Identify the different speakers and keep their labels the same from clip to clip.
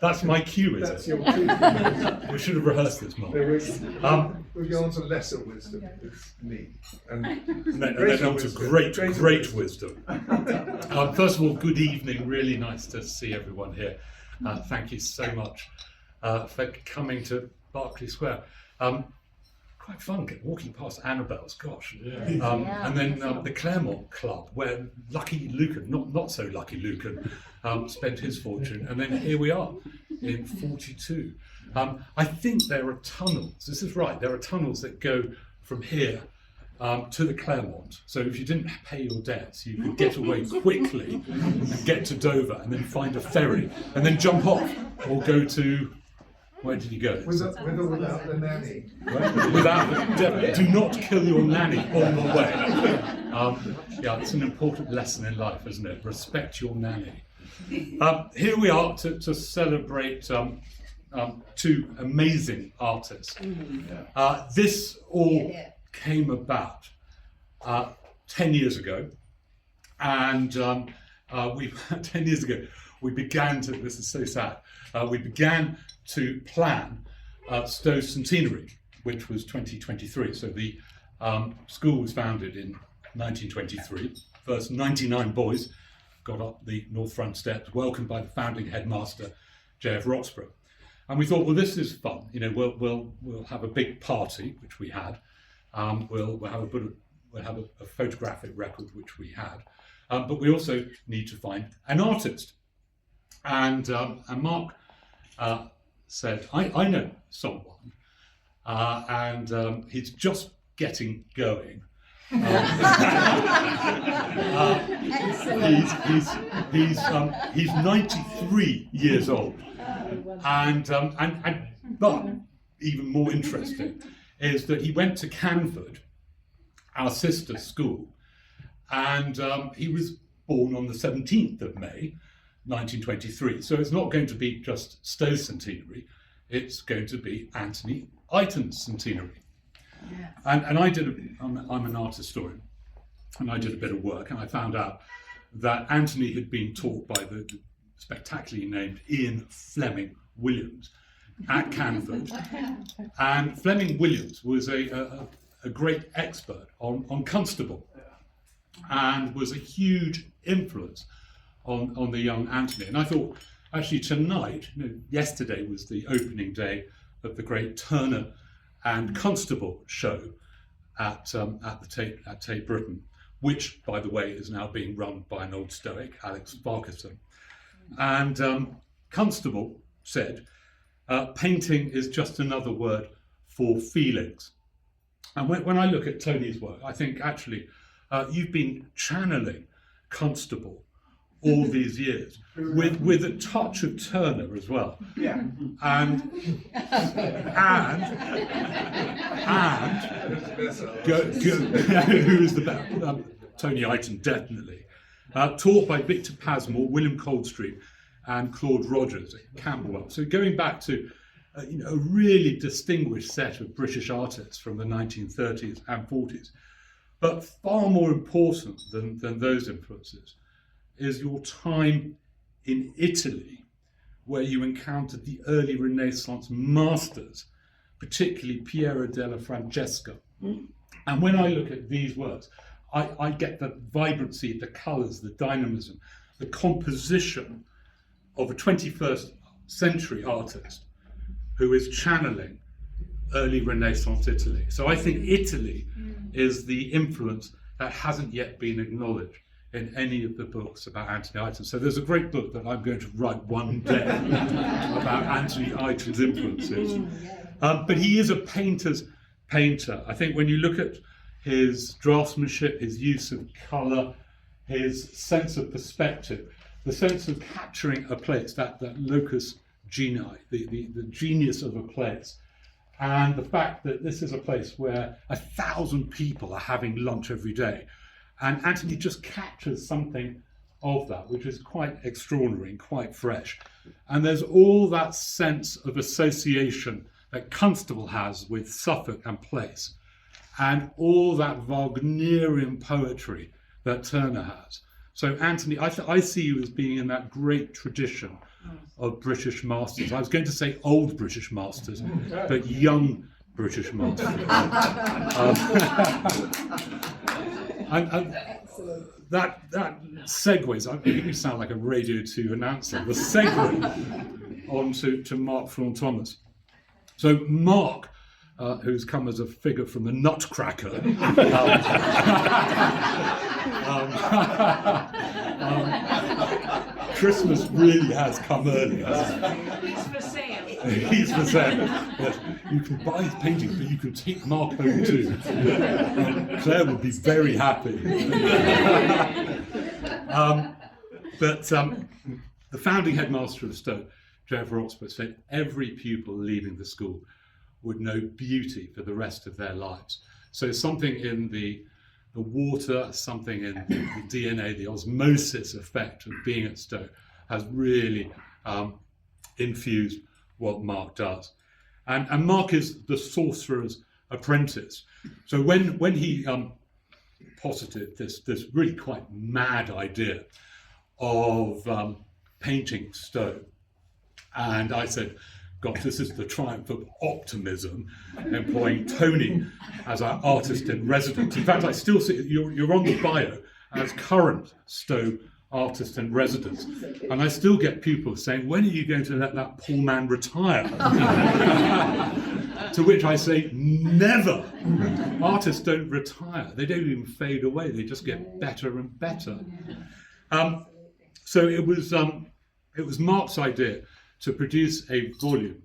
Speaker 1: That's my cue, is
Speaker 2: That's
Speaker 1: it?
Speaker 2: your cue.
Speaker 1: We should have rehearsed this, Mark.
Speaker 2: We'll go on to lesser wisdom. It's neat. And
Speaker 1: then on to great wisdom. First of all, good evening. Really nice to see everyone here. Thank you so much for coming to Berkeley Square. Quite fun walking past Annabelle's, gosh. And then the Claremont Club, where Lucky Lucan, not so Lucky Lucan, spent his fortune. And then here we are in 42. I think there are tunnels, this is right, there are tunnels that go from here to the Claremont. So if you didn't pay your debts, you could get away quickly and get to Dover and then find a ferry and then jump off or go to, where did you go?
Speaker 2: With or without the nanny?
Speaker 1: Do not kill your nanny on the way. Yeah, it's an important lesson in life, isn't it? Respect your nanny. Here we are to celebrate two amazing artists. This all came about 10 years ago, and 10 years ago we began to, this is so sad, we began to plan Stowe Centenary, which was 2023. So the school was founded in 1923. First 99 boys got up the North Front steps, welcomed by the founding headmaster, J.F. Roxburgh. And we thought, well, this is fun. You know, we'll have a big party, which we had. We'll have a photographic record, which we had. But we also need to find an artist. And Mark said, I know someone, and he's just getting going. He's 93 years old, but even more interesting is that he went to Canford, our sister's school, and he was born on the 17th of May, 1923. So it's not going to be just Stowe Centenary, it's going to be Anthony Iton's centenary. Yes. And I'm an art historian, and I did a bit of work, and I found out that Anthony had been taught by the spectacularly named Ian Fleming Williams at Canford. And Fleming Williams was a great expert on Constable, and was a huge influence on the young Anthony. And I thought, actually tonight, yesterday was the opening day of the great Turner and Constable show at Tate Britain, which, by the way, is now being run by an old Stoic, Alex Farquharson. And Constable said, painting is just another word for feelings. And when I look at Tony's work, I think actually you've been channeling Constable all these years, with a touch of Turner as well.
Speaker 2: Yeah.
Speaker 1: And who is the best? Tony Iton, definitely. Taught by Victor Pasmore, William Coldstream, and Claude Rogers at Camberwell. So going back to a really distinguished set of British artists from the 1930s and 40s. But far more important than those influences is your time in Italy, where you encountered the early Renaissance masters, particularly Piero della Francesca. And when I look at these works, I get the vibrancy, the colours, the dynamism, the composition of a 21st century artist who is channeling early Renaissance Italy. So I think Italy is the influence that hasn't yet been acknowledged in any of the books about Anthony Iton. So there's a great book that I'm going to write one day about Anthony Iton's influences. But he is a painter's painter. I think when you look at his draftsmanship, his use of colour, his sense of perspective, the sense of capturing a place, that locus genii, the genius of a place, and the fact that this is a place where 1,000 people are having lunch every day. And Anthony just captures something of that, which is quite extraordinary and quite fresh. And there's all that sense of association that Constable has with Suffolk and place, and all that Wagnerian poetry that Turner has. So Anthony, I see you as being in that great tradition of British masters. I was going to say old British masters, but young British masters. And that segues, I think you sound like a Radio 2 announcer, the segue on to Mark Flawn Thomas. So Mark, who's come as a figure from the Nutcracker, Christmas really has come early.
Speaker 3: He's for sale.
Speaker 1: He's for sale. Yes. You can buy his paintings, but you can take Mark home too. Claire would be very happy. The founding headmaster of Stowe, Trevor Oxford, said every pupil leaving the school would know beauty for the rest of their lives. So something in the water, something in the DNA, the osmosis effect of being at Stowe has really infused what Mark does. And Mark is the sorcerer's apprentice. So when he posited this really quite mad idea of painting Stowe, and I said, gosh, this is the triumph of optimism, employing Tony as our artist in residence. In fact, I still see you're on the bio as current Stowe artist in residence, and I still get pupils saying, when are you going to let that poor man retire? To which I say, never. Artists don't retire. They don't even fade away. They just get better and better. So it was Mark's idea to produce a volume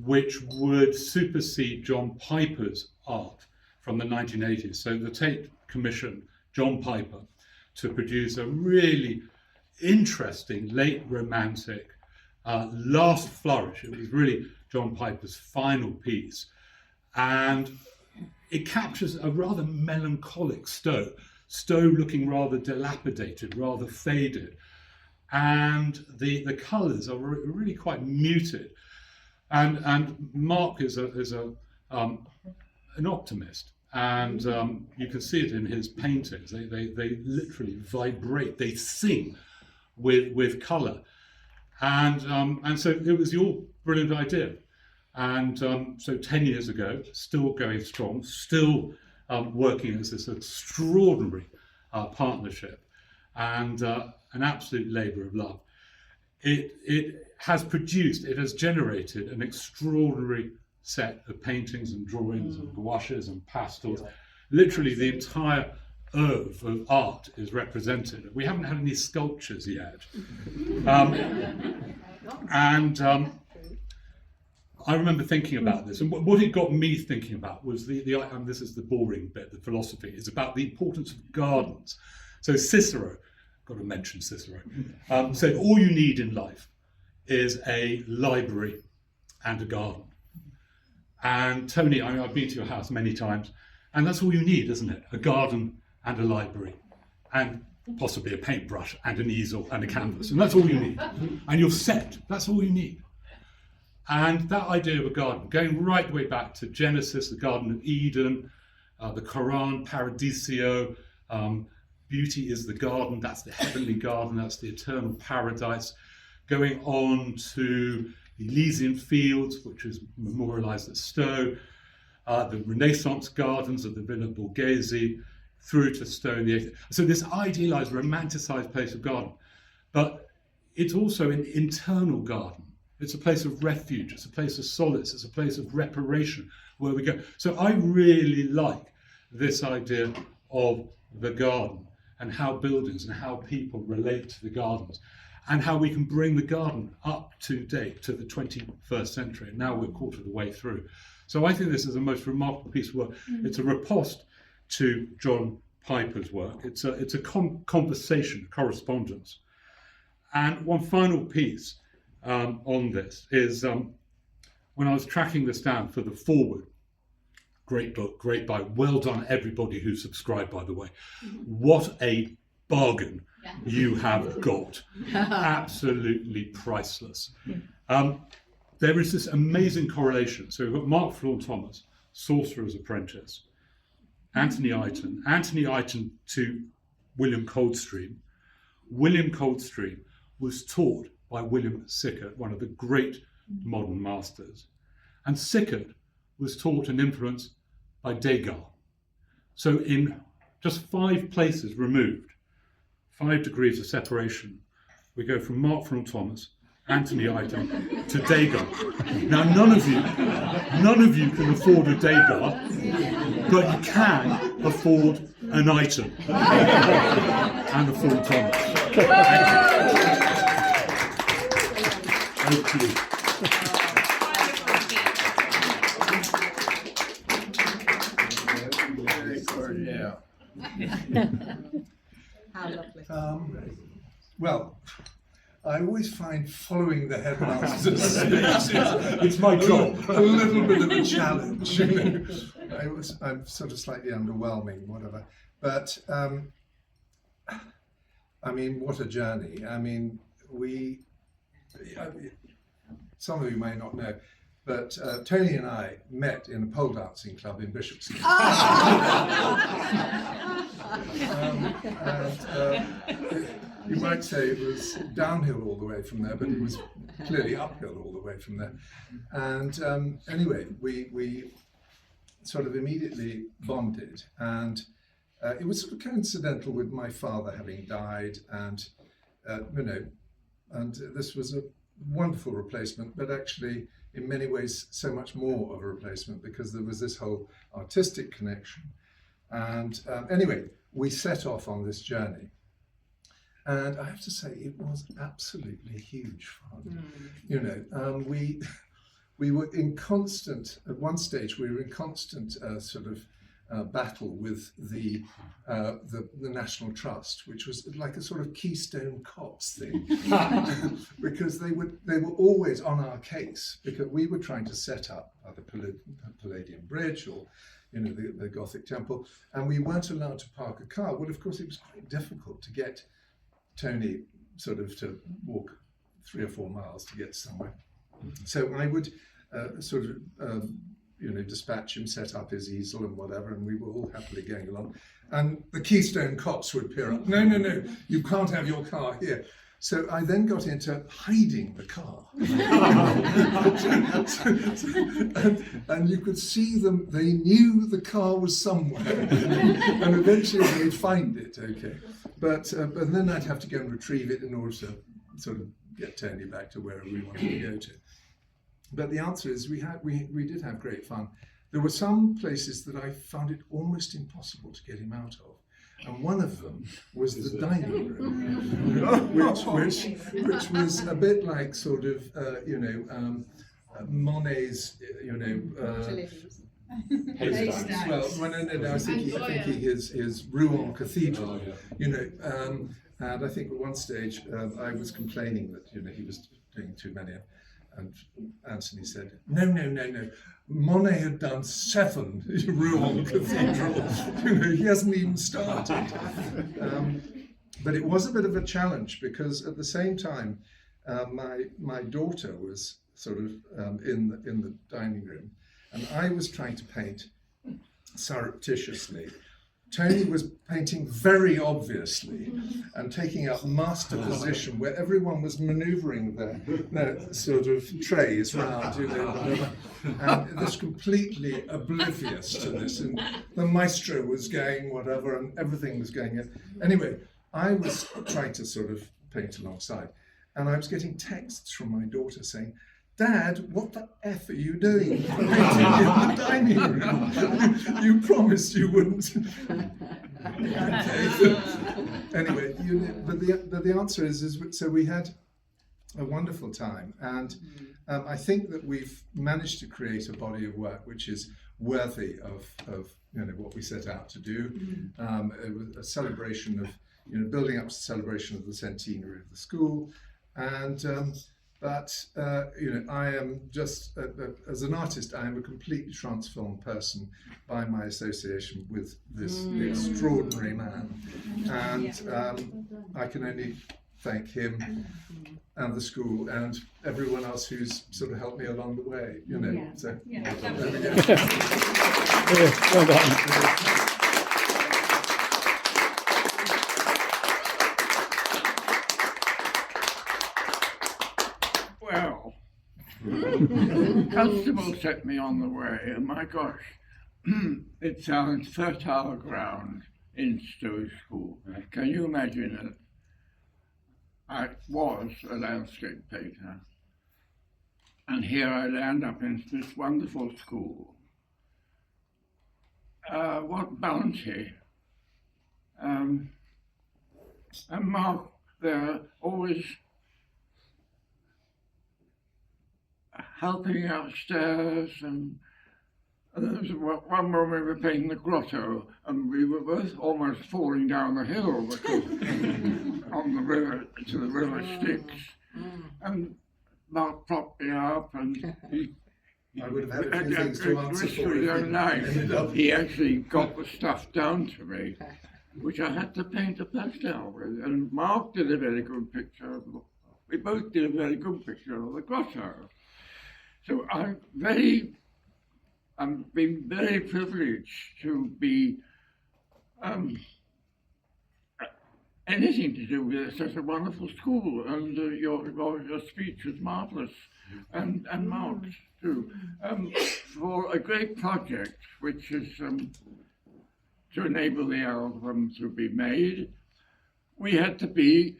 Speaker 1: which would supersede John Piper's art from the 1980s. So the Tate commissioned John Piper to produce a really interesting late romantic last flourish. It was really John Piper's final piece, and it captures a rather melancholic Stowe looking rather dilapidated, rather faded, and the colours are really quite muted. And Mark is an optimist, and you can see it in his paintings. They literally vibrate. They sing with colour, and so it was your brilliant idea. And so 10 years ago, still going strong, still working as this extraordinary partnership, and an absolute labour of love. It has generated an extraordinary set of paintings and drawings and gouaches and pastels. Literally the entire oeuvre of art is represented. We haven't had any sculptures yet. I remember thinking about this, and what it got me thinking about was and this is the boring bit, the philosophy, is about the importance of gardens. So Cicero, got to mention Cicero, said all you need in life is a library and a garden. And Tony, I've been to your house many times, and that's all you need, isn't it? A garden and a library, and possibly a paintbrush and an easel and a canvas, and that's all you need. And you're set, that's all you need. And that idea of a garden, going right the way back to Genesis, the Garden of Eden, the Quran, Paradiso, beauty is the garden, that's the heavenly garden, that's the eternal paradise. Going on to the Elysian Fields, which is memorialised at Stowe, the Renaissance gardens of the Villa Borghese, through to Stowe in the 80s. So this idealised, romanticised place of garden, but it's also an internal garden. It's a place of refuge, it's a place of solace, it's a place of reparation where we go. So I really like this idea of the garden and how buildings and how people relate to the gardens and how we can bring the garden up to date to the 21st century. And now we're a quarter of the way through. So I think this is the most remarkable piece of work. It's a riposte to John Piper's work. It's a conversation, correspondence. And one final piece on this is when I was tracking this down for the foreword, great book, great buy, well done everybody who subscribed, by the way. What a bargain you have got. Absolutely priceless. There is this amazing correlation. So we've got Mark Flawn Thomas, Sorcerer's Apprentice, Anthony Iton to William Coldstream. William Coldstream was taught by William Sickert, one of the great modern masters. And Sickert was taught and influenced by Degas. So in just 5 places removed, 5 degrees of separation, we go from Mark Frontal Thomas, Anthony Iden to Degas. Now none of you can afford a Degas, but you can afford an Iten and a Frontal Thomas. Thank you.
Speaker 2: Yeah.
Speaker 3: How lovely.
Speaker 2: Well, I always find following the headmaster's speech
Speaker 1: It's my job.
Speaker 2: a little bit of a challenge. You know. I'm sort of slightly underwhelming, whatever. But I mean, what a journey! I mean, some of you may not know, but Tony and I met in a pole dancing club in Bishopsgate. You might say it was downhill all the way from there, but it was clearly uphill all the way from there. And anyway, we sort of immediately bonded, and it was sort of coincidental with my father having died, and and this was a wonderful replacement, but actually in many ways so much more of a replacement because there was this whole artistic connection. And anyway, we set off on this journey. And I have to say, it was absolutely huge fun. You know, we were in constant, at one stage, we were in constant sort of battle with the National Trust, which was like a sort of Keystone Cops thing, because they were always on our case, because we were trying to set up the Palladium Bridge or the Gothic Temple, and we weren't allowed to park a car. Well, of course, it was quite difficult to get Tony sort of to walk 3 or 4 miles to get somewhere. So I would sort of dispatch him, set up his easel and whatever, and we were all happily going along. And the Keystone Cops would peer up. No, you can't have your car here. So I then got into hiding the car. and you could see them, they knew the car was somewhere. And eventually they'd find it, okay. But then I'd have to go and retrieve it in order to sort of get Tony back to wherever we wanted to go to. But the answer is we did have great fun. There were some places that I found it almost impossible to get him out of. And one of them was the dining room, which was a bit like sort of, Monet's, well, I was thinking his Rouen Cathedral, and I think at one stage I was complaining that he was doing too many, and Anthony said, no. Monet had done 7 Rouen cathedrals. He hasn't even started. But it was a bit of a challenge because at the same time, my daughter was sort of in the dining room, and I was trying to paint surreptitiously. Tony was painting very obviously and taking up master position where everyone was manoeuvring their sort of trays round, and this completely oblivious to this. And the maestro was going whatever, and everything was going in. Anyway, I was trying to sort of paint alongside, and I was getting texts from my daughter saying, "Dad, what the F are you doing? Painting in the dining room. You promised you wouldn't." Okay. Anyway, but the answer is so we had a wonderful time, and I think that we've managed to create a body of work which is worthy of what we set out to do. It was a celebration of building up to celebration of the centenary of the school, and. But I am just, as an artist, I am a completely transformed person by my association with this extraordinary man. And I can only thank him and the school and everyone else who's sort of helped me along the way, So, there we go.
Speaker 4: Well done.
Speaker 5: Constable set me on the way, and my gosh, it sounds fertile ground in Stowe School. Can you imagine it? I was a landscape painter, and here I land up in this wonderful school. What bounty! And Mark there always helping upstairs, and there was one moment we were painting the grotto, and we were both almost falling down the hill because on the river to the river Styx, and Mark propped me up, and he.
Speaker 2: I would have had a few things to answer for if
Speaker 5: he actually got the stuff down to me, which I had to paint a pastel with, and Mark did a very good picture of the, we both did a very good picture of the grotto. So I'm been very privileged to be anything to do with such a wonderful school, and your speech was marvellous, and Mark's too, for a great project which is to enable the album to be made. We had to be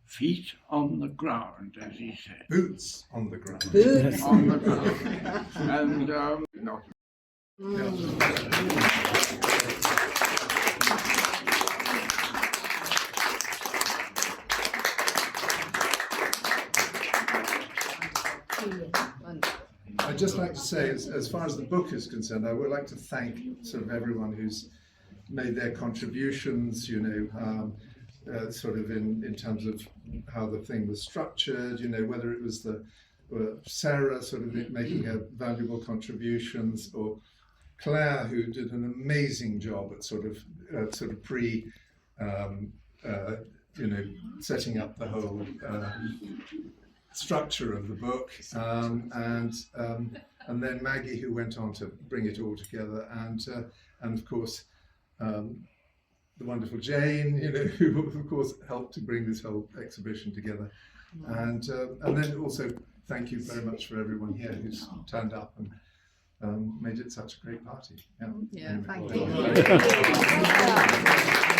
Speaker 5: feet on the ground, as he said.
Speaker 2: Boots on the ground.
Speaker 5: Boots on the ground. And not.
Speaker 2: I'd just like to say, as far as the book is concerned, I would like to thank sort of everyone who's made their contributions, you know, sort of in terms of how the thing was structured, you know, whether it was Sarah sort of making her valuable contributions, or Claire, who did an amazing job at sort of you know, setting up the whole structure of the book, and then Maggie, who went on to bring it all together, and of course the wonderful Jane, you know, who of course helped to bring this whole exhibition together, and then also thank you very much for everyone here who's turned up and made it such a great party.
Speaker 6: Yeah,
Speaker 2: Anyway.
Speaker 6: thank you.